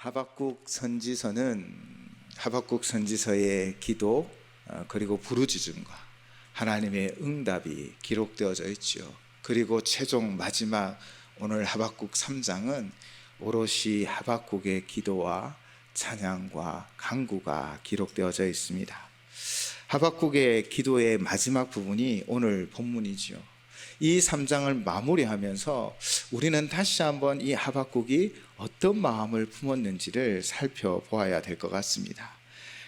하박국 선지서의 기도 그리고 부르짖음과 하나님의 응답이 기록되어져 있죠. 그리고 최종 마지막 오늘 하박국 3장은 오롯이 하박국의 기도와 찬양과 간구가 기록되어져 있습니다. 하박국의 기도의 마지막 부분이 오늘 본문이죠. 이 3장을 마무리하면서 우리는 다시 한번 이 하박국이 어떤 마음을 품었는지를 살펴보아야 될 것 같습니다.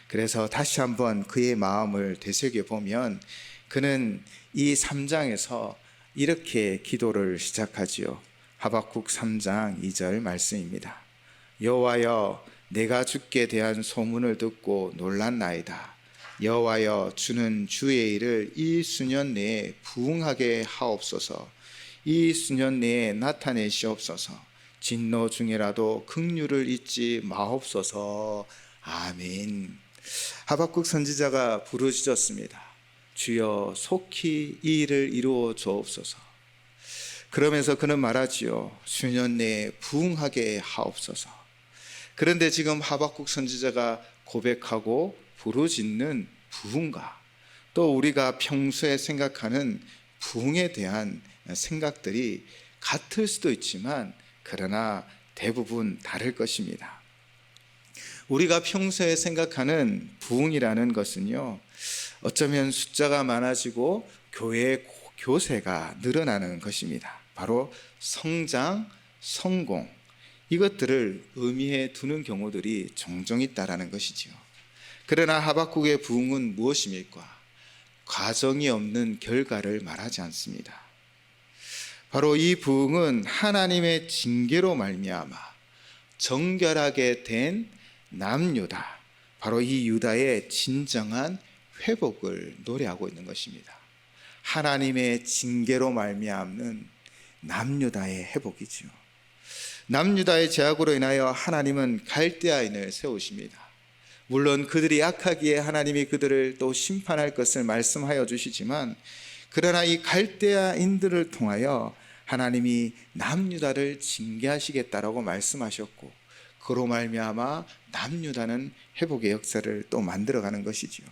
그래서 다시 한번 그의 마음을 되새겨보면 그는 이 3장에서 이렇게 기도를 시작하지요. 하박국 3장 2절 말씀입니다. 여호와여, 내가 주께 대한 소문을 듣고 놀랐나이다. 여호와여, 주는 주의 일을 이 수년 내에 부응하게 하옵소서. 이 수년 내에 나타내시옵소서. 진노 중에라도 긍휼을 잊지 마옵소서. 아멘. 하박국 선지자가 부르짖었습니다. 주여, 속히 이 일을 이루어 주옵소서. 그러면서 그는 말하지요. 수년 내에 부응하게 하옵소서. 그런데 지금 하박국 선지자가 고백하고 부르짖는 부흥과 또 우리가 평소에 생각하는 부흥에 대한 생각들이 같을 수도 있지만 그러나 대부분 다를 것입니다. 우리가 평소에 생각하는 부흥이라는 것은요, 어쩌면 숫자가 많아지고 교회의 교세가 늘어나는 것입니다. 바로 성장, 성공, 이것들을 의미해 두는 경우들이 종종 있다라는 것이지요. 그러나 하박국의 부흥은 무엇입니까? 과정이 없는 결과를 말하지 않습니다. 바로 이 부흥은 하나님의 징계로 말미암아 정결하게 된 남유다, 바로 이 유다의 진정한 회복을 노래하고 있는 것입니다. 하나님의 징계로 말미암는 남유다의 회복이죠. 남유다의 제약으로 인하여 하나님은 갈대아인을 세우십니다. 물론 그들이 악하기에 하나님이 그들을 또 심판할 것을 말씀하여 주시지만, 그러나 이 갈대아인들을 통하여 하나님이 남유다를 징계하시겠다라고 말씀하셨고, 그로 말미암아 남유다는 회복의 역사를 또 만들어가는 것이지요.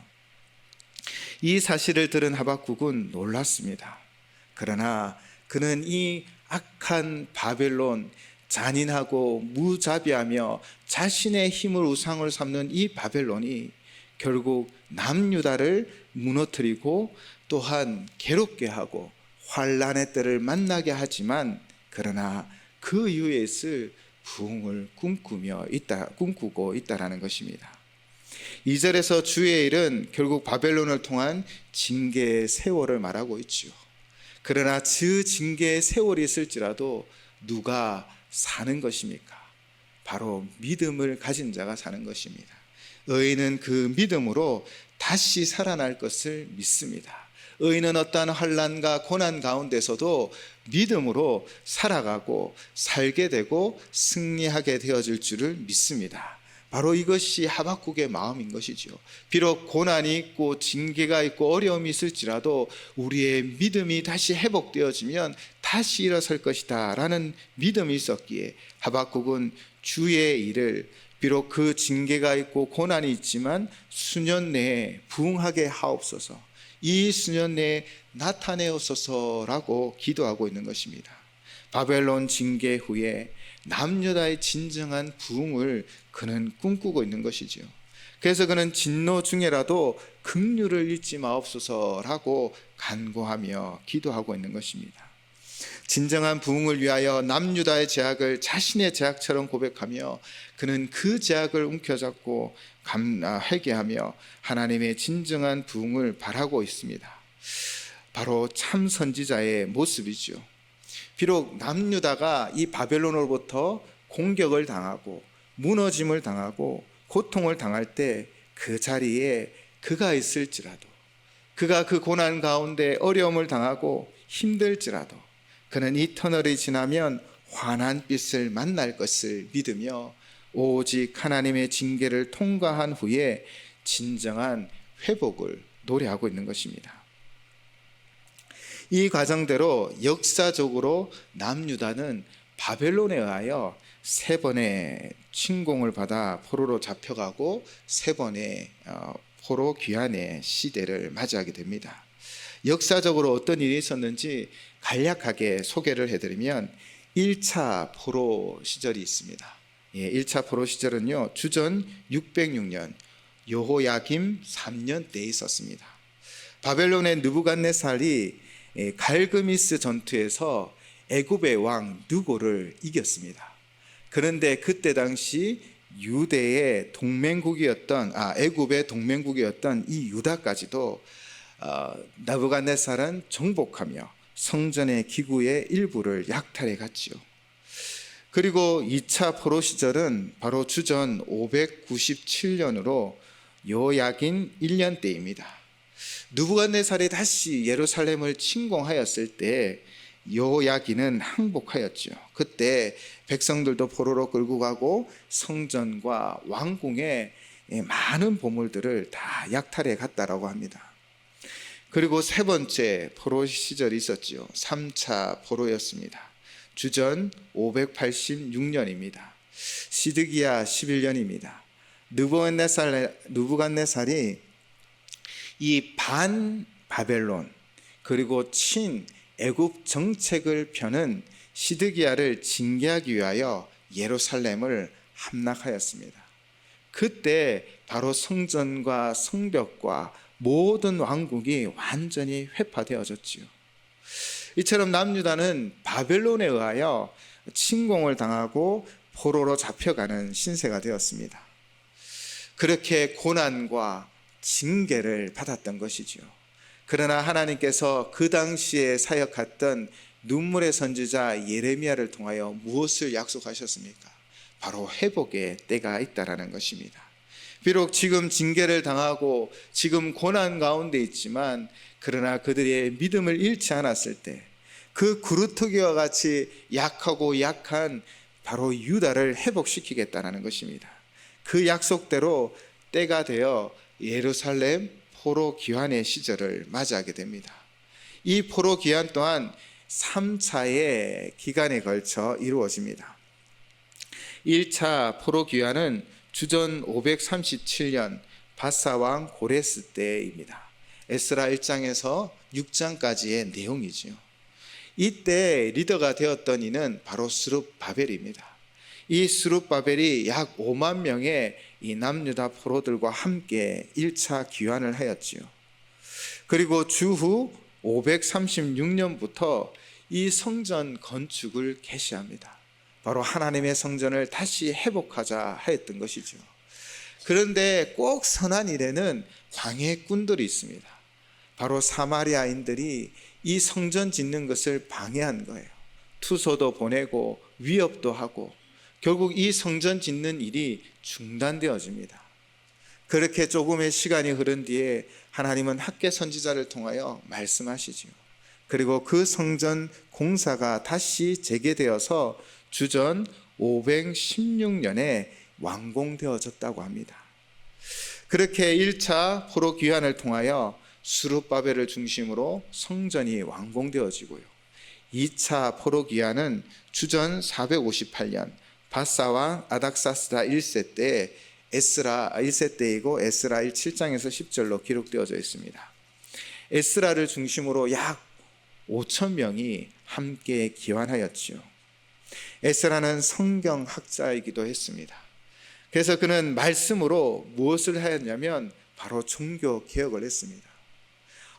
이 사실을 들은 하박국은 놀랐습니다. 그러나 그는 이 악한 바벨론, 잔인하고 무자비하며 자신의 힘을 우상을 삼는 이 바벨론이 결국 남유다를 무너뜨리고 또한 괴롭게 하고 환난의 때를 만나게 하지만, 그러나 그 이후에 있을 부흥을 꿈꾸고 있다라는 것입니다. 2절에서 주의 일은 결국 바벨론을 통한 징계의 세월을 말하고 있지요. 그러나 그 징계의 세월이 있을지라도 누가 사는 것입니까? 바로 믿음을 가진 자가 사는 것입니다. 의인은 그 믿음으로 다시 살아날 것을 믿습니다. 의인은 어떠한 환난과 고난 가운데서도 믿음으로 살아가고 살게 되고 승리하게 되어질 줄을 믿습니다. 바로 이것이 하박국의 마음인 것이죠. 비록 고난이 있고 징계가 있고 어려움이 있을지라도 우리의 믿음이 다시 회복되어지면 다시 일어설 것이다 라는 믿음이 있었기에 하박국은 주의 일을 비록 그 징계가 있고 고난이 있지만 수년 내에 부응하게 하옵소서, 이 수년 내에 나타내옵소서라고 기도하고 있는 것입니다. 바벨론 징계 후에 남유다의 진정한 부흥을 그는 꿈꾸고 있는 것이지요. 그래서 그는 진노 중에라도 긍휼을 잊지 마옵소서라고 간구하며 기도하고 있는 것입니다. 진정한 부흥을 위하여 남유다의 제약을 자신의 제약처럼 고백하며 그는 그 제약을 움켜잡고 회개하며 하나님의 진정한 부흥을 바라고 있습니다. 바로 참 선지자의 모습이죠. 비록 남유다가 이 바벨론으로부터 공격을 당하고 무너짐을 당하고 고통을 당할 때 그 자리에 그가 있을지라도, 그가 그 고난 가운데 어려움을 당하고 힘들지라도 그는 이 터널이 지나면 환한 빛을 만날 것을 믿으며 오직 하나님의 징계를 통과한 후에 진정한 회복을 노래하고 있는 것입니다. 이 과정대로 역사적으로 남유다는 바벨론에 의하여 3번의 침공을 받아 포로로 잡혀가고 3번의 포로 귀환의 시대를 맞이하게 됩니다. 역사적으로 어떤 일이 있었는지 간략하게 소개를 해드리면 1차 포로 시절이 있습니다. 1차 포로 시절은요, 주전 606년 여호야김 3년 때에 있었습니다. 바벨론의 느부갓네살이 갈그미스 전투에서 애굽의 왕 느고를 이겼습니다. 그런데 그때 당시 유대의 동맹국이었던 애굽의 동맹국이었던 이 유다까지도 느부갓네살은 정복하며 성전의 기구의 일부를 약탈해 갔지요. 그리고 2차 포로 시절은 바로 주전 597년으로 여호야긴 1년 때입니다. 느부갓네살이 다시 예루살렘을 침공하였을 때 여호야긴은 항복하였죠. 그때 백성들도 포로로 끌고 가고 성전과 왕궁에 많은 보물들을 다 약탈해 갔다라고 합니다. 그리고 3번째 포로 시절이 있었죠. 3차 포로였습니다. 주전 586년입니다. 시드기야 11년입니다. 느부갓네살이 이 반 바벨론 그리고 친 애굽 정책을 펴는 시드기야를 징계하기 위하여 예루살렘을 함락하였습니다. 그때 바로 성전과 성벽과 모든 왕국이 완전히 회파되어졌지요. 이처럼 남유다는 바벨론에 의하여 침공을 당하고 포로로 잡혀가는 신세가 되었습니다. 그렇게 고난과 징계를 받았던 것이지요. 그러나 하나님께서 그 당시에 사역했던 눈물의 선지자 예레미야를 통하여 무엇을 약속하셨습니까? 바로 회복의 때가 있다라는 것입니다. 비록 지금 징계를 당하고 지금 고난 가운데 있지만, 그러나 그들의 믿음을 잃지 않았을 때 그 구루터기와 같이 약하고 약한 바로 유다를 회복시키겠다는 것입니다. 그 약속대로 때가 되어 예루살렘 포로 귀환의 시절을 맞이하게 됩니다. 이 포로 귀환 또한 3차의 기간에 걸쳐 이루어집니다. 1차 포로 귀환은 주전 537년 바사왕 고레스 때입니다. 에스라 1장에서 6장까지의 내용이지요. 이때 리더가 되었던 이는 바로 스룹바벨입니다. 이 스룹바벨이 약 5만 명의 이 남유다 포로들과 함께 1차 귀환을 하였지요. 그리고 주후 536년부터 이 성전 건축을 개시합니다. 바로 하나님의 성전을 다시 회복하자 하였던 것이죠. 그런데 꼭 선한 일에는 광해꾼들이 있습니다. 바로 사마리아인들이 이 성전 짓는 것을 방해한 거예요. 투소도 보내고 위협도 하고 결국 이 성전 짓는 일이 중단되어집니다. 그렇게 조금의 시간이 흐른 뒤에 하나님은 학개 선지자를 통하여 말씀하시지요. 그리고 그 성전 공사가 다시 재개되어서 주전 516년에 완공되어졌다고 합니다. 그렇게 1차 포로 귀환을 통하여 스룹바벨을 중심으로 성전이 완공되어지고요. 2차 포로 귀환은 주전 458년 바사왕 아닥사스다 1세 때 에스라 1세 때이고 에스라 1 7장에서 10절로 기록되어져 있습니다. 에스라를 중심으로 약 5천 명이 함께 귀환하였지요. 에스라는 성경학자이기도 했습니다. 그래서 그는 말씀으로 무엇을 하였냐면 바로 종교 개혁을 했습니다.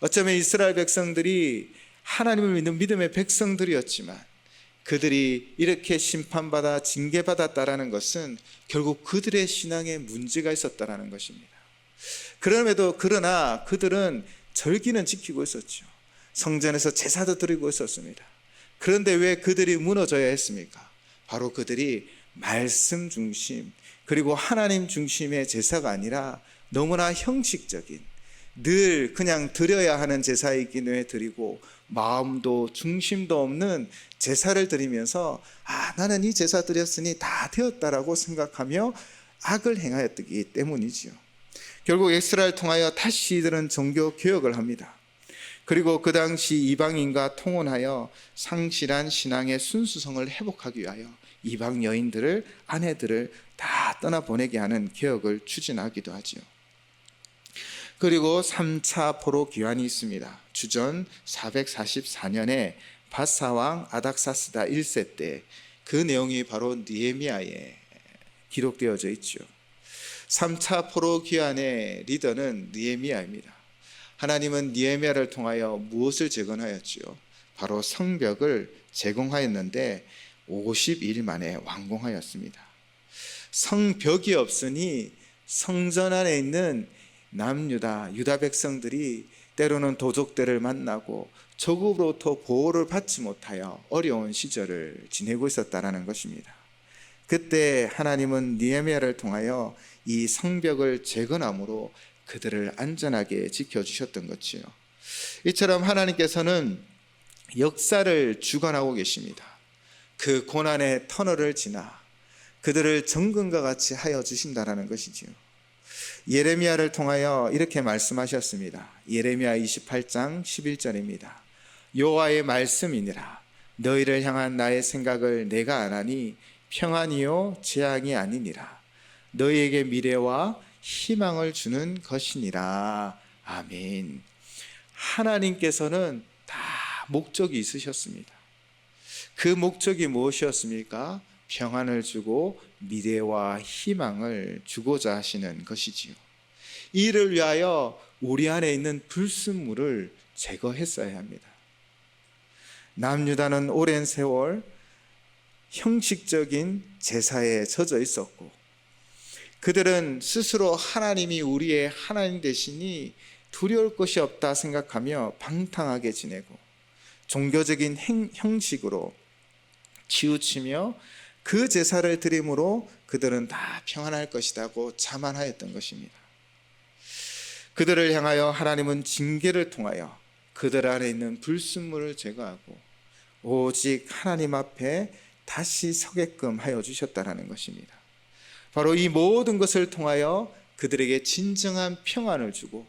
어쩌면 이스라엘 백성들이 하나님을 믿는 믿음의 백성들이었지만 그들이 이렇게 심판받아 징계받았다라는 것은 결국 그들의 신앙에 문제가 있었다라는 것입니다. 그러나 그들은 절기는 지키고 있었죠. 성전에서 제사도 드리고 있었습니다. 그런데 왜 그들이 무너져야 했습니까? 바로 그들이 말씀 중심 그리고 하나님 중심의 제사가 아니라 너무나 형식적인 늘 그냥 드려야 하는 제사이기에 드리고 마음도 중심도 없는 제사를 드리면서 나는 이 제사 드렸으니 다 되었다라고 생각하며 악을 행하였기 때문이지요. 결국 에스라를 통하여 다시 이들은 종교 개혁을 합니다. 그리고 그 당시 이방인과 통혼하여 상실한 신앙의 순수성을 회복하기 위하여 이방 여인들을, 아내들을 다 떠나보내게 하는 개혁을 추진하기도 하지요. 그리고 3차 포로 귀환이 있습니다. 주전 444년에 바사왕 아닥사스다 1세 때, 그 내용이 바로 느헤미야에 기록되어져 있죠. 3차 포로 귀환의 리더는 느헤미야입니다. 하나님은 느헤미야를 통하여 무엇을 재건하였지요? 바로 성벽을 제공하였는데 50일 만에 완공하였습니다. 성벽이 없으니 성전 안에 있는 남유다, 유다 백성들이 때로는 도적들을 만나고 적으로부터 보호를 받지 못하여 어려운 시절을 지내고 있었다는 것입니다. 그때 하나님은 느헤미야를 통하여 이 성벽을 재건함으로 그들을 안전하게 지켜주셨던 것이요. 이처럼 하나님께서는 역사를 주관하고 계십니다. 그 고난의 터널을 지나 그들을 정금과 같이 하여 주신다라는 것이지요. 예레미야를 통하여 이렇게 말씀하셨습니다. 예레미야 28장 11절입니다. 여호와의 말씀이니라. 너희를 향한 나의 생각을 내가 아나니 평안이요 재앙이 아니니라. 너희에게 미래와 희망을 주는 것이니라. 아멘. 하나님께서는 다 목적이 있으셨습니다. 그 목적이 무엇이었습니까? 평안을 주고 미래와 희망을 주고자 하시는 것이지요. 이를 위하여 우리 안에 있는 불순물을 제거했어야 합니다. 남유다는 오랜 세월 형식적인 제사에 젖어 있었고, 그들은 스스로 하나님이 우리의 하나님 되시니 두려울 것이 없다 생각하며 방탕하게 지내고 종교적인 형식으로 치우치며 그 제사를 드림으로 그들은 다 평안할 것이라고 자만하였던 것입니다. 그들을 향하여 하나님은 징계를 통하여 그들 안에 있는 불순물을 제거하고 오직 하나님 앞에 다시 서게끔 하여 주셨다는 것입니다. 바로 이 모든 것을 통하여 그들에게 진정한 평안을 주고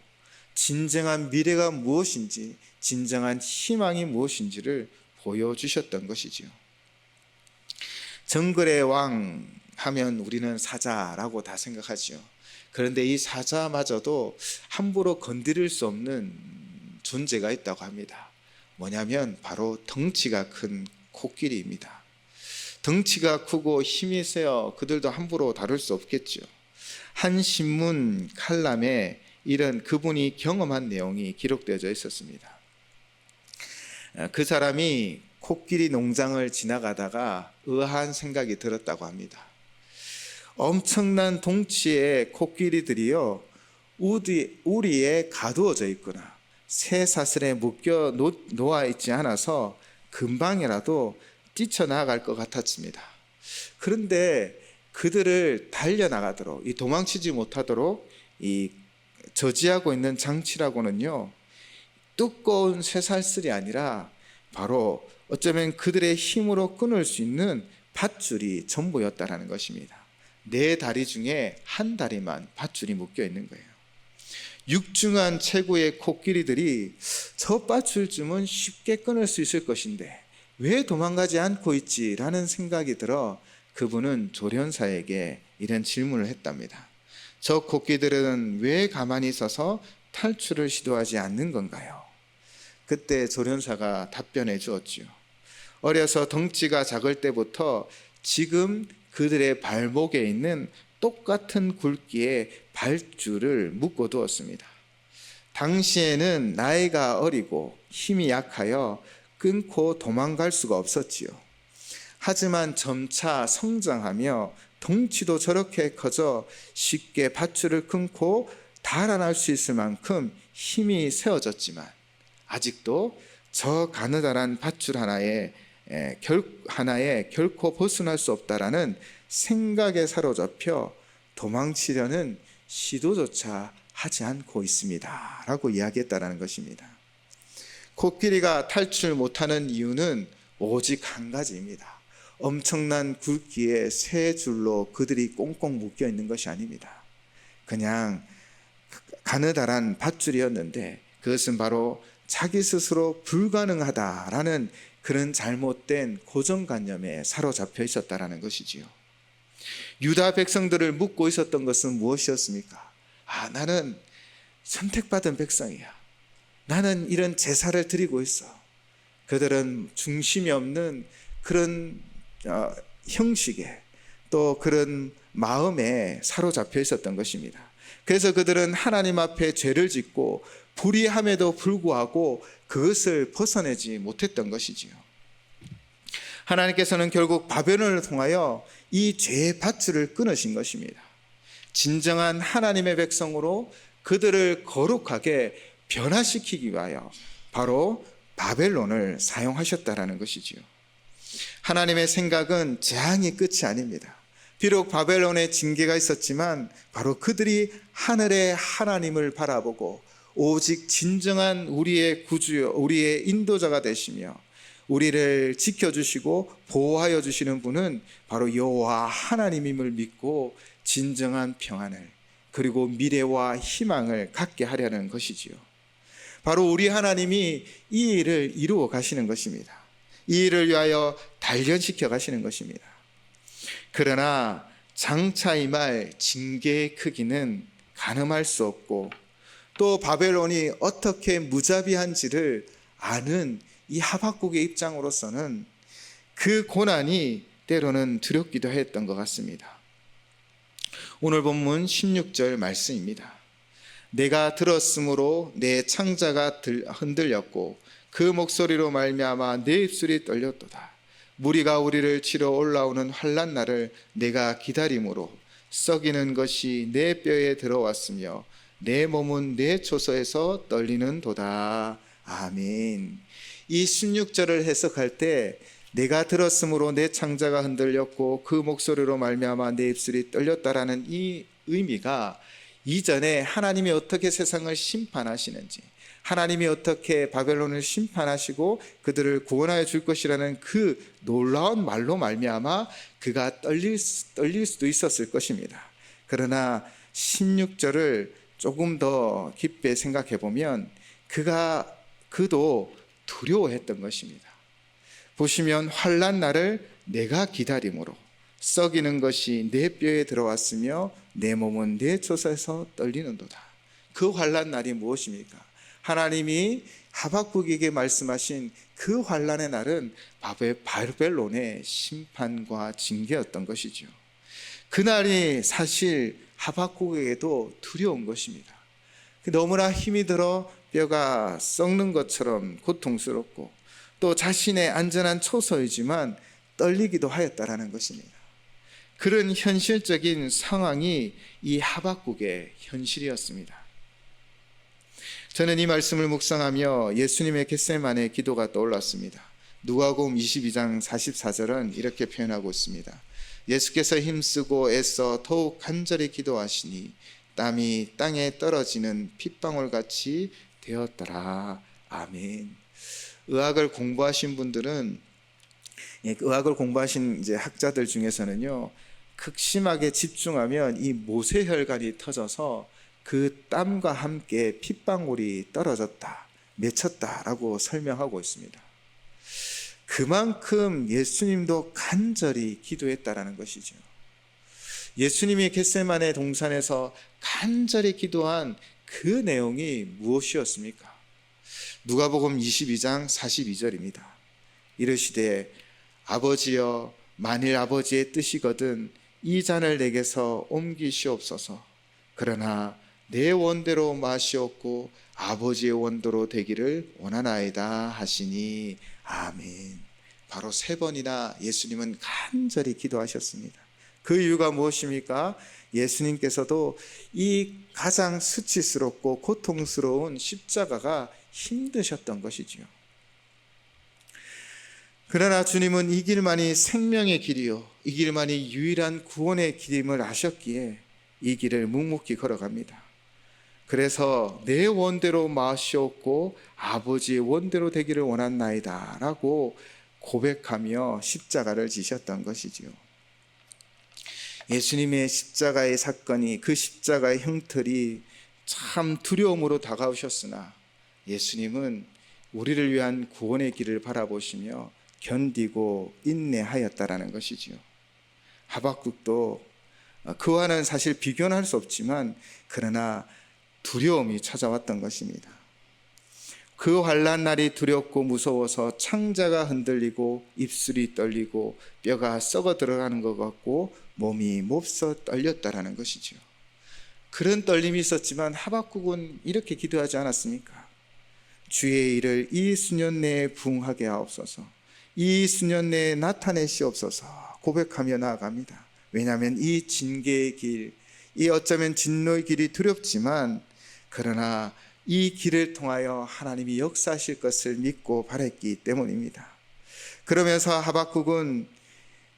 진정한 미래가 무엇인지, 진정한 희망이 무엇인지를 보여주셨던 것이지요. 정글의 왕 하면 우리는 사자라고 다 생각하지요. 그런데 이 사자마저도 함부로 건드릴 수 없는 존재가 있다고 합니다. 뭐냐면 바로 덩치가 큰 코끼리입니다. 덩치가 크고 힘이 세어 그들도 함부로 다룰 수 없겠죠. 한 신문 칼럼에 이런 그분이 경험한 내용이 기록되어져 있었습니다. 그 사람이 코끼리 농장을 지나가다가 의아한 생각이 들었다고 합니다. 엄청난 덩치의 코끼리들이요, 우리에 가두어져 있거나 쇠사슬에 묶여 놓아 있지 않아서 금방이라도 뛰쳐나갈 것 같았습니다. 그런데 그들을 달려나가도록, 이 도망치지 못하도록 이 저지하고 있는 장치라고는요, 두꺼운 쇠사슬이 아니라 바로 어쩌면 그들의 힘으로 끊을 수 있는 밧줄이 전부였다라는 것입니다. 네 다리 중에 한 다리만 밧줄이 묶여 있는 거예요. 육중한 최고의 코끼리들이 저 밧줄쯤은 쉽게 끊을 수 있을 것인데 왜 도망가지 않고 있지라는 생각이 들어 그분은 조련사에게 이런 질문을 했답니다. 저 코끼리들은 왜 가만히 있어서 탈출을 시도하지 않는 건가요? 그때 조련사가 답변해 주었지요. 어려서 덩치가 작을 때부터 지금 그들의 발목에 있는 똑같은 굵기의 발줄을 묶어 두었습니다. 당시에는 나이가 어리고 힘이 약하여 끊고 도망갈 수가 없었지요. 하지만 점차 성장하며 덩치도 저렇게 커져 쉽게 밧줄을 끊고 달아날 수 있을 만큼 힘이 세워졌지만 아직도 저 가느다란 밧줄 하나에 결코 벗어날 수 없다라는 생각에 사로잡혀 도망치려는 시도조차 하지 않고 있습니다 라고 이야기했다라는 것입니다. 코끼리가 탈출 못하는 이유는 오직 한 가지입니다. 엄청난 굵기의 세 줄로 그들이 꽁꽁 묶여 있는 것이 아닙니다. 그냥 가느다란 밧줄이었는데 그것은 바로 자기 스스로 불가능하다라는 그런 잘못된 고정관념에 사로잡혀 있었다라는 것이지요. 유다 백성들을 묻고 있었던 것은 무엇이었습니까? 나는 선택받은 백성이야. 나는 이런 제사를 드리고 있어. 그들은 중심이 없는 그런 형식에 또 그런 마음에 사로잡혀 있었던 것입니다. 그래서 그들은 하나님 앞에 죄를 짓고 불의함에도 불구하고 그것을 벗어내지 못했던 것이지요. 하나님께서는 결국 바벨론을 통하여 이 죄의 밧줄을 끊으신 것입니다. 진정한 하나님의 백성으로 그들을 거룩하게 변화시키기 위하여 바로 바벨론을 사용하셨다라는 것이지요. 하나님의 생각은 재앙이 끝이 아닙니다. 비록 바벨론에 징계가 있었지만 바로 그들이 하늘의 하나님을 바라보고 오직 진정한 우리의 구주여, 우리의 인도자가 되시며 우리를 지켜주시고 보호하여 주시는 분은 바로 여호와 하나님임을 믿고 진정한 평안을 그리고 미래와 희망을 갖게 하려는 것이지요. 바로 우리 하나님이 이 일을 이루어 가시는 것입니다. 이 일을 위하여 단련시켜 가시는 것입니다. 그러나 장차 임할 징계의 크기는 가늠할 수 없고 또 바벨론이 어떻게 무자비한지를 아는 이 하박국의 입장으로서는 그 고난이 때로는 두렵기도 했던 것 같습니다. 오늘 본문 16절 말씀입니다. 내가 들었으므로 내 창자가 흔들렸고 그 목소리로 말미암아 내 입술이 떨렸도다. 무리가 우리를 치러 올라오는 환난 날을 내가 기다림으로 썩이는 것이 내 뼈에 들어왔으며 내 몸은 내 초소에서 떨리는도다. 아멘. 이 16절을 해석할 때 내가 들었으므로 내 창자가 흔들렸고 그 목소리로 말미암아 내 입술이 떨렸다라는 이 의미가 이전에 하나님이 어떻게 세상을 심판하시는지, 하나님이 어떻게 바벨론을 심판하시고 그들을 구원하여 줄 것이라는 그 놀라운 말로 말미암아 그가 떨릴 수도 있었을 것입니다. 그러나 16절을 조금 더 깊게 생각해 보면 그도 두려워했던 것입니다. 보시면 환난 날을 내가 기다림으로 썩이는 것이 내 뼈에 들어왔으며 내 몸은 내 초소에서 떨리는도다. 그 환난 날이 무엇입니까? 하나님이 하박국에게 말씀하신 그 환난의 날은 바벨론의 심판과 징계였던 것이죠. 그날이 사실 하박국에게도 두려운 것입니다. 너무나 힘이 들어 뼈가 썩는 것처럼 고통스럽고 또 자신의 안전한 초소이지만 떨리기도 하였다라는 것입니다. 그런 현실적인 상황이 이 하박국의 현실이었습니다. 저는 이 말씀을 묵상하며 예수님의 겟세마네 기도가 떠올랐습니다. 누가복음 22장 44절은 이렇게 표현하고 있습니다. 예수께서 힘쓰고 애써 더욱 간절히 기도하시니 땀이 땅에 떨어지는 핏방울같이 되었더라. 아멘. 의학을 공부하신 분들은, 의학을 공부하신 이제 학자들 중에서는요, 극심하게 집중하면 이 모세혈관이 터져서 그 땀과 함께 핏방울이 떨어졌다, 맺혔다라고 설명하고 있습니다. 그만큼 예수님도 간절히 기도했다라는 것이죠. 예수님이 겟세마네 동산에서 간절히 기도한 그 내용이 무엇이었습니까? 누가복음 22장 42절입니다. 이르시되 아버지여 만일 아버지의 뜻이거든 이 잔을 내게서 옮기시옵소서. 그러나 내 원대로 마시옵고 아버지의 원대로 되기를 원하나이다 하시니 아멘. 바로 3번이나 예수님은 간절히 기도하셨습니다. 그 이유가 무엇입니까? 예수님께서도 이 가장 수치스럽고 고통스러운 십자가가 힘드셨던 것이지요. 그러나 주님은 이 길만이 생명의 길이요, 이 길만이 유일한 구원의 길임을 아셨기에 이 길을 묵묵히 걸어갑니다. 그래서 내 원대로 마시옵고 아버지의 원대로 되기를 원한나이다 라고 고백하며 십자가를 지셨던 것이지요. 예수님의 십자가의 사건이, 그 십자가의 형틀이 참 두려움으로 다가오셨으나 예수님은 우리를 위한 구원의 길을 바라보시며 견디고 인내하였다라는 것이지요. 하박국도 그와는 사실 비교는 할 수 없지만 그러나 두려움이 찾아왔던 것입니다. 그 환난 날이 두렵고 무서워서 창자가 흔들리고 입술이 떨리고 뼈가 썩어 들어가는 것 같고 몸이 몹서 떨렸다라는 것이죠. 그런 떨림이 있었지만 하박국은 이렇게 기도하지 않았습니까? 주의 일을 이 수년 내에 부응하게 하옵소서, 이 수년 내에 나타내시옵소서 고백하며 나아갑니다. 왜냐하면 이 징계의 길, 이 어쩌면 진노의 길이 두렵지만 그러나 이 길을 통하여 하나님이 역사하실 것을 믿고 바랐기 때문입니다. 그러면서 하박국은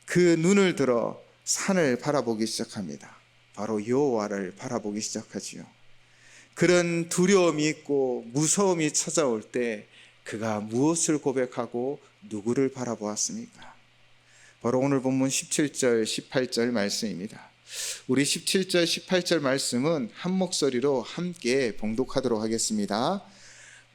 그 눈을 들어 산을 바라보기 시작합니다. 바로 여호와를 바라보기 시작하지요. 그런 두려움이 있고 무서움이 찾아올 때 그가 무엇을 고백하고 누구를 바라보았습니까? 바로 오늘 본문 17절 18절 말씀입니다. 우리 17절 18절 말씀은 한 목소리로 함께 봉독하도록 하겠습니다.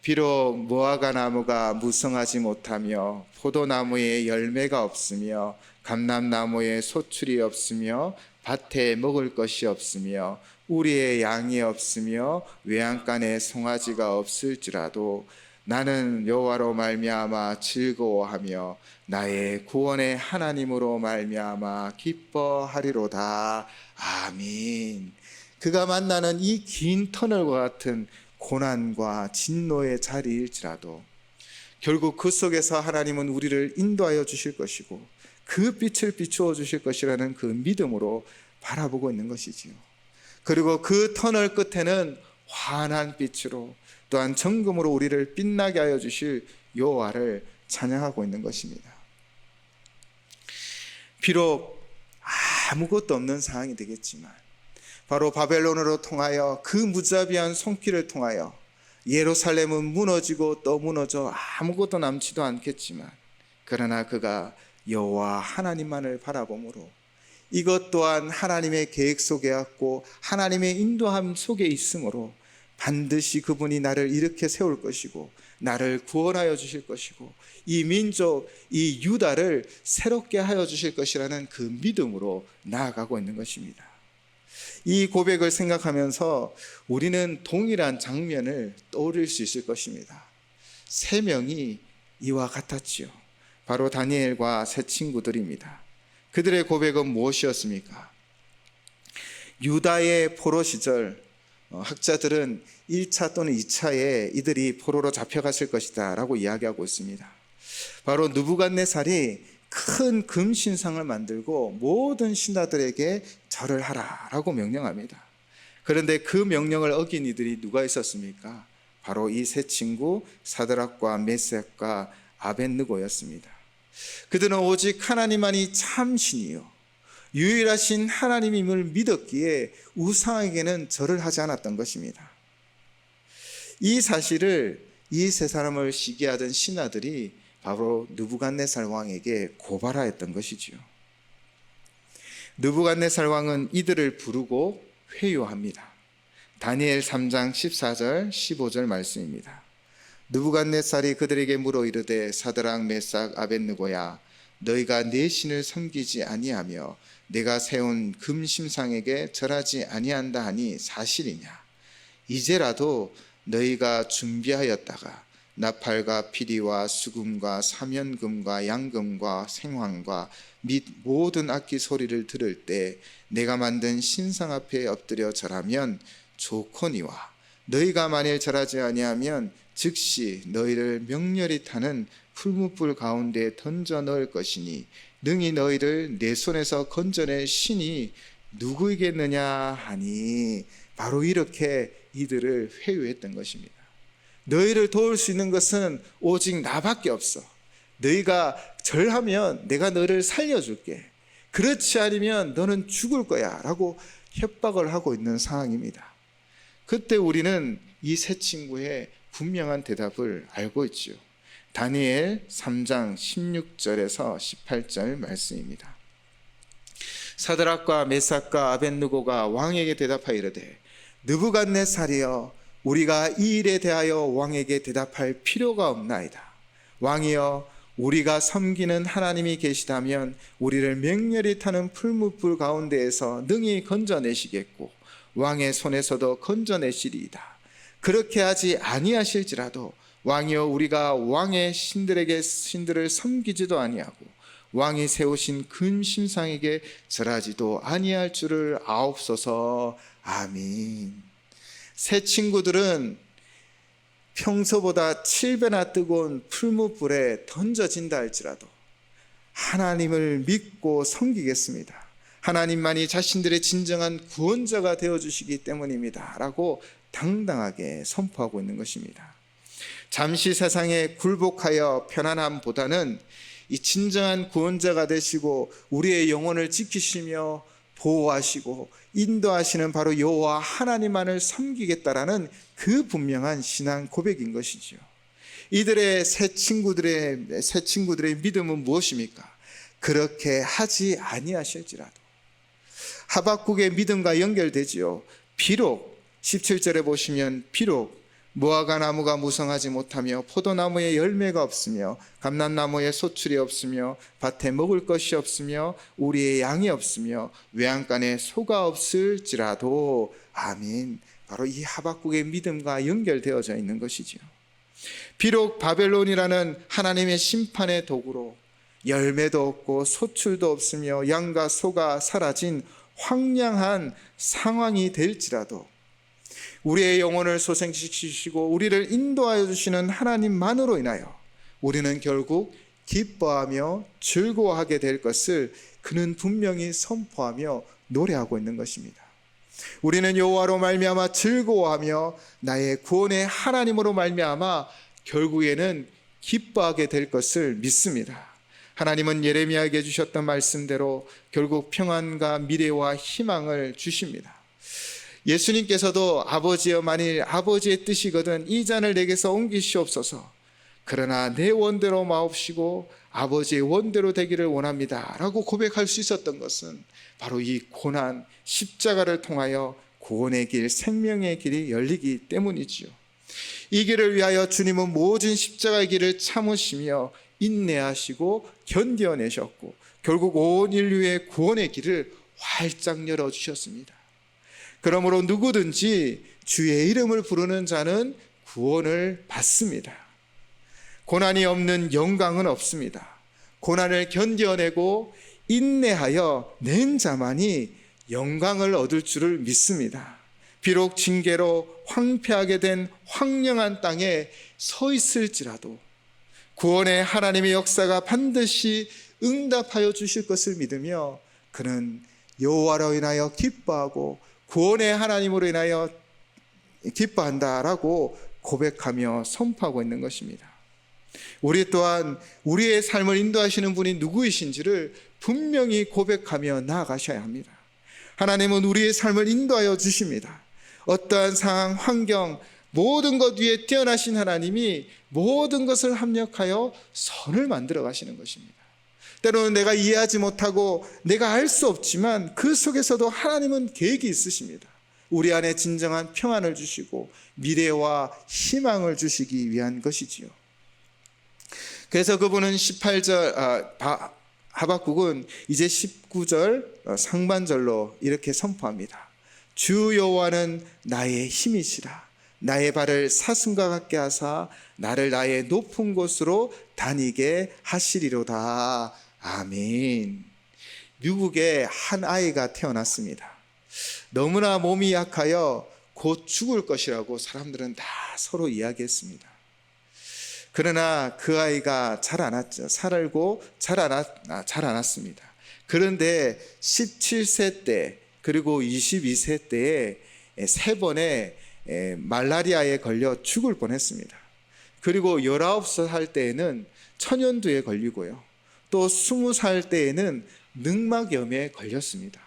비록 무화과 나무가 무성하지 못하며 포도나무에 열매가 없으며 감람나무에 소출이 없으며 밭에 먹을 것이 없으며 우리의 양이 없으며 외양간에 송아지가 없을지라도 나는 여호와로 말미암아 즐거워하며 나의 구원의 하나님으로 말미암아 기뻐하리로다. 아멘. 그가 만나는 이 긴 터널과 같은 고난과 진노의 자리일지라도 결국 그 속에서 하나님은 우리를 인도하여 주실 것이고 그 빛을 비추어 주실 것이라는 그 믿음으로 바라보고 있는 것이지요. 그리고 그 터널 끝에는 환한 빛으로 또한 정금으로 우리를 빛나게 하여 주실 여호와를 찬양하고 있는 것입니다. 비록 아무것도 없는 상황이 되겠지만 바로 바벨론으로 통하여 그 무자비한 손길을 통하여 예루살렘은 무너지고 또 무너져 아무것도 남지도 않겠지만 그러나 그가 여호와 하나님만을 바라보므로 이것 또한 하나님의 계획 속에 있고 하나님의 인도함 속에 있으므로 반드시 그분이 나를 일으켜 세울 것이고 나를 구원하여 주실 것이고 이 민족, 이 유다를 새롭게 하여 주실 것이라는 그 믿음으로 나아가고 있는 것입니다. 이 고백을 생각하면서 우리는 동일한 장면을 떠올릴 수 있을 것입니다. 세 명이 이와 같았지요. 바로 다니엘과 세 친구들입니다. 그들의 고백은 무엇이었습니까? 유다의 포로 시절 학자들은 1차 또는 2차에 이들이 포로로 잡혀갔을 것이다 라고 이야기하고 있습니다. 바로 느부갓네살이 큰 금신상을 만들고 모든 신하들에게 절을 하라 라고 명령합니다. 그런데 그 명령을 어긴 이들이 누가 있었습니까? 바로 이 세 친구 사드락과 메삭과 아벳느고였습니다. 그들은 오직 하나님만이 참 신이요 유일하신 하나님임을 믿었기에 우상에게는 절을 하지 않았던 것입니다. 이 사실을 이 세 사람을 시기하던 신하들이 바로 느부갓네살 왕에게 고발하였던 것이지요. 느부갓네살 왕은 이들을 부르고 회유합니다. 다니엘 3장 14절 15절 말씀입니다. 느부갓네살이 그들에게 물어 이르되 사드락 메삭 아벳느고야 너희가 내 신을 섬기지 아니하며 내가 세운 금심상에게 절하지 아니한다 하니 사실이냐? 이제라도 너희가 준비하였다가 나팔과 피리와 수금과 사면금과 양금과 생황과 및 모든 악기 소리를 들을 때 내가 만든 신상 앞에 엎드려 절하면 좋거니와 너희가 만일 절하지 아니하면 즉시 너희를 명렬히 타는 풀무불 가운데 던져 넣을 것이니 능히 너희를 내 손에서 건져낼 신이 누구이겠느냐 하니 바로 이렇게 이들을 회유했던 것입니다. 너희를 도울 수 있는 것은 오직 나밖에 없어. 너희가 절하면 내가 너를 살려줄게. 그렇지 않으면 너는 죽을 거야 라고 협박을 하고 있는 상황입니다. 그때 우리는 이 세 친구의 분명한 대답을 알고 있지요. 다니엘 3장 16절에서 18절 말씀입니다. 사드락과 메삭과 아벳느고가 왕에게 대답하여 이르되 느부갓네살이여 우리가 이 일에 대하여 왕에게 대답할 필요가 없나이다. 왕이여 우리가 섬기는 하나님이 계시다면 우리를 맹렬히 타는 풀무불 가운데에서 능히 건져내시겠고 왕의 손에서도 건져내시리이다. 그렇게 하지 아니하실지라도 왕이여 우리가 왕의 신들을 섬기지도 아니하고 왕이 세우신 금심상에게 절하지도 아니할 줄을 아옵소서. 아멘. 새 친구들은 평소보다 7배나 뜨거운 풀무불에 던져진다 할지라도 하나님을 믿고 섬기겠습니다. 하나님만이 자신들의 진정한 구원자가 되어주시기 때문입니다 라고 당당하게 선포하고 있는 것입니다. 잠시 세상에 굴복하여 편안함보다는 이 진정한 구원자가 되시고 우리의 영혼을 지키시며 보호하시고 인도하시는 바로 여호와 하나님만을 섬기겠다라는 그 분명한 신앙 고백인 것이죠. 이들의 새 친구들의 믿음은 무엇입니까? 그렇게 하지 아니하실지라도. 하박국의 믿음과 연결되지요. 비록 17절에 보시면 비록 무화과 나무가 무성하지 못하며 포도나무에 열매가 없으며 감람나무에 소출이 없으며 밭에 먹을 것이 없으며 우리의 양이 없으며 외양간에 소가 없을지라도. 아멘. 바로 이 하박국의 믿음과 연결되어져 있는 것이지요. 비록 바벨론이라는 하나님의 심판의 도구로 열매도 없고 소출도 없으며 양과 소가 사라진 황량한 상황이 될지라도 우리의 영혼을 소생시키시고 우리를 인도하여 주시는 하나님만으로 인하여 우리는 결국 기뻐하며 즐거워하게 될 것을 그는 분명히 선포하며 노래하고 있는 것입니다. 우리는 여호와로 말미암아 즐거워하며 나의 구원의 하나님으로 말미암아 결국에는 기뻐하게 될 것을 믿습니다. 하나님은 예레미야에게 주셨던 말씀대로 결국 평안과 미래와 희망을 주십니다. 예수님께서도 아버지여 만일 아버지의 뜻이거든 이 잔을 내게서 옮기시옵소서. 그러나 내 원대로 마옵시고 아버지의 원대로 되기를 원합니다 라고 고백할 수 있었던 것은 바로 이 고난 십자가를 통하여 구원의 길, 생명의 길이 열리기 때문이지요. 이 길을 위하여 주님은 모든 십자가의 길을 참으시며 인내하시고 견뎌내셨고 결국 온 인류의 구원의 길을 활짝 열어주셨습니다. 그러므로 누구든지 주의 이름을 부르는 자는 구원을 받습니다. 고난이 없는 영광은 없습니다. 고난을 견뎌내고 인내하여 낸 자만이 영광을 얻을 줄을 믿습니다. 비록 징계로 황폐하게 된 황량한 땅에 서 있을지라도 구원의 하나님의 역사가 반드시 응답하여 주실 것을 믿으며 그는 여호와로 인하여 기뻐하고 구원의 하나님으로 인하여 기뻐한다라고 고백하며 선포하고 있는 것입니다. 우리 또한 우리의 삶을 인도하시는 분이 누구이신지를 분명히 고백하며 나아가셔야 합니다. 하나님은 우리의 삶을 인도하여 주십니다. 어떠한 상황, 환경, 모든 것 위에 뛰어나신 하나님이 모든 것을 합력하여 선을 만들어 가시는 것입니다. 때로는 내가 이해하지 못하고 내가 알 수 없지만 그 속에서도 하나님은 계획이 있으십니다. 우리 안에 진정한 평안을 주시고 미래와 희망을 주시기 위한 것이지요. 그래서 그분은 18절 하박국은 이제 19절 상반절로 이렇게 선포합니다. 주 여호와는 나의 힘이시라. 나의 발을 사슴과 같게 하사 나를 나의 높은 곳으로 다니게 하시리로다. 아멘. 미국에 한 아이가 태어났습니다. 너무나 몸이 약하여 곧 죽을 것이라고 사람들은 다 서로 이야기했습니다. 그러나 그 아이가 자라났죠. 살고 자라났습니다. 그런데 17세 때 그리고 22세 때에 3번의 말라리아에 걸려 죽을 뻔했습니다. 그리고 19살 때에는 천연두에 걸리고요. 또 20살 때에는 늑막염에 걸렸습니다.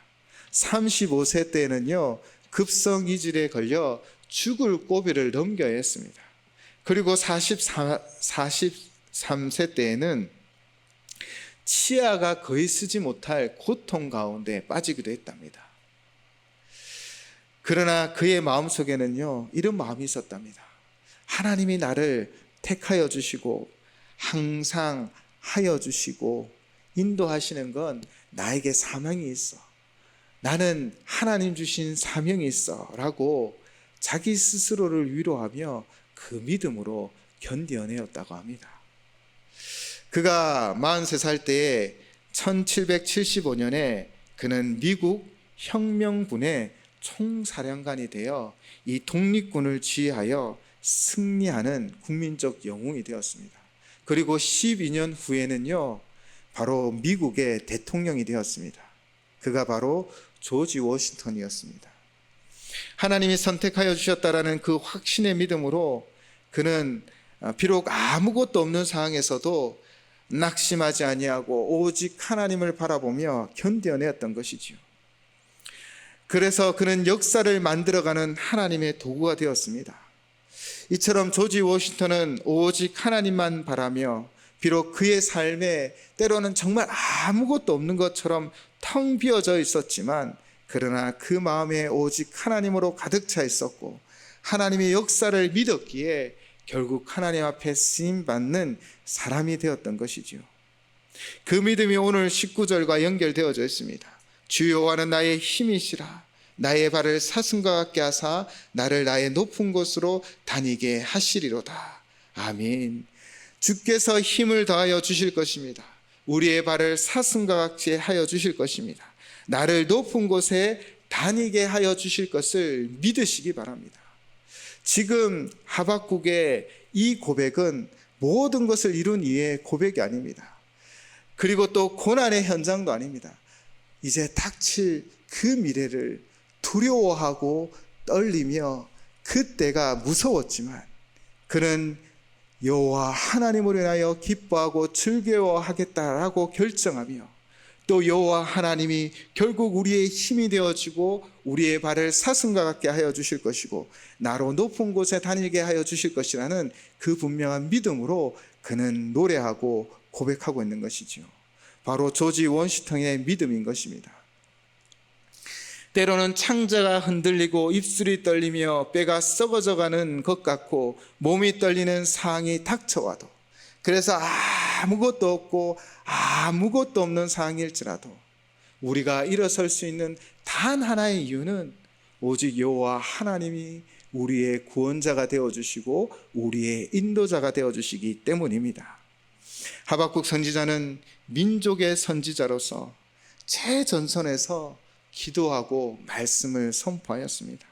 35세 때에는요 급성이질에 걸려 죽을 고비를 넘겨야 했습니다. 그리고 43세 때에는 치아가 거의 쓰지 못할 고통 가운데 빠지기도 했답니다. 그러나 그의 마음속에는요 이런 마음이 있었답니다. 하나님이 나를 택하여 주시고 항상 하여 주시고 인도하시는 건 나에게 사명이 있어. 나는 하나님 주신 사명이 있어 라고 자기 스스로를 위로하며 그 믿음으로 견뎌내었다고 합니다. 그가 43살 때에 1775년에 그는 미국 혁명군의 총사령관이 되어 이 독립군을 지휘하여 승리하는 국민적 영웅이 되었습니다. 그리고 12년 후에는요, 바로 미국의 대통령이 되었습니다. 그가 바로 조지 워싱턴이었습니다. 하나님이 선택하여 주셨다라는 그 확신의 믿음으로 그는 비록 아무것도 없는 상황에서도 낙심하지 아니하고 오직 하나님을 바라보며 견뎌내었던 것이지요. 그래서 그는 역사를 만들어가는 하나님의 도구가 되었습니다. 이처럼 조지 워싱턴은 오직 하나님만 바라며 비록 그의 삶에 때로는 정말 아무것도 없는 것처럼 텅 비어져 있었지만 그러나 그 마음에 오직 하나님으로 가득 차 있었고 하나님의 역사를 믿었기에 결국 하나님 앞에 쓰임받는 사람이 되었던 것이지요. 그 믿음이 오늘 19절과 연결되어져 있습니다. 주 여호와는 나의 힘이시라. 나의 발을 사슴과 같게 하사 나를 나의 높은 곳으로 다니게 하시리로다. 아멘. 주께서 힘을 더하여 주실 것입니다. 우리의 발을 사슴과 같이 하여 주실 것입니다. 나를 높은 곳에 다니게 하여 주실 것을 믿으시기 바랍니다. 지금 하박국의 이 고백은 모든 것을 이룬 이의 고백이 아닙니다. 그리고 또 고난의 현장도 아닙니다. 이제 닥칠 그 미래를 두려워하고 떨리며 그때가 무서웠지만 그는 여호와 하나님을 인하여 기뻐하고 즐거워하겠다라고 결정하며 또 여호와 하나님이 결국 우리의 힘이 되어지고 우리의 발을 사슴과 같게 하여 주실 것이고 나로 높은 곳에 다니게 하여 주실 것이라는 그 분명한 믿음으로 그는 노래하고 고백하고 있는 것이지요. 바로 조지 워싱턴의 믿음인 것입니다. 때로는 창자가 흔들리고 입술이 떨리며 뼈가 썩어져가는 것 같고 몸이 떨리는 상황이 닥쳐와도 그래서 아무것도 없고 아무것도 없는 상황일지라도 우리가 일어설 수 있는 단 하나의 이유는 오직 여호와 하나님이 우리의 구원자가 되어주시고 우리의 인도자가 되어주시기 때문입니다. 하박국 선지자는 민족의 선지자로서 최전선에서 기도하고 말씀을 선포하였습니다.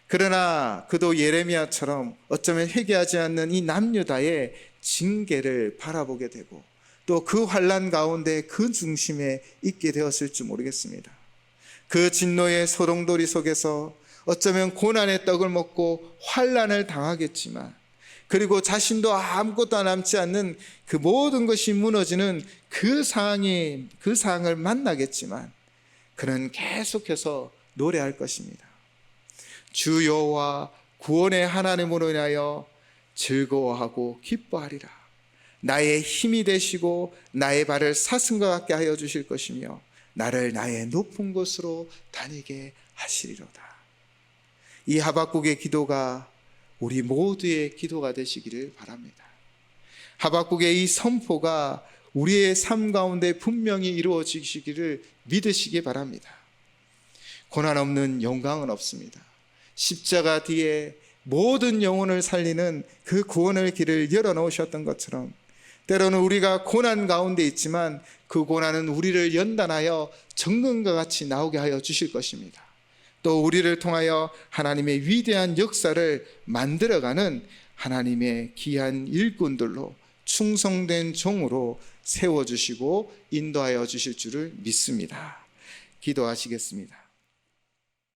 그러나 그도 예레미야처럼 어쩌면 회개하지 않는 이 남유다의 징계를 바라보게 되고 또 그 환난 가운데 그 중심에 있게 되었을지 모르겠습니다. 그 진노의 소동돌이 속에서 어쩌면 고난의 떡을 먹고 환난을 당하겠지만 그리고 자신도 아무것도 남지 않는 그 모든 것이 무너지는 그 상황을 만나겠지만 그는 계속해서 노래할 것입니다. 주 여호와 구원의 하나님으로 인하여 즐거워하고 기뻐하리라. 나의 힘이 되시고 나의 발을 사슴과 같게 하여 주실 것이며 나를 나의 높은 곳으로 다니게 하시리로다. 이 하박국의 기도가 우리 모두의 기도가 되시기를 바랍니다. 하박국의 이 선포가 우리의 삶 가운데 분명히 이루어지시기를 믿으시기 바랍니다. 고난 없는 영광은 없습니다. 십자가 뒤에 모든 영혼을 살리는 그 구원의 길을 열어놓으셨던 것처럼 때로는 우리가 고난 가운데 있지만 그 고난은 우리를 연단하여 정금과 같이 나오게 하여 주실 것입니다. 또 우리를 통하여 하나님의 위대한 역사를 만들어가는 하나님의 귀한 일꾼들로 충성된 종으로 세워주시고 인도하여 주실 줄을 믿습니다. 기도하시겠습니다.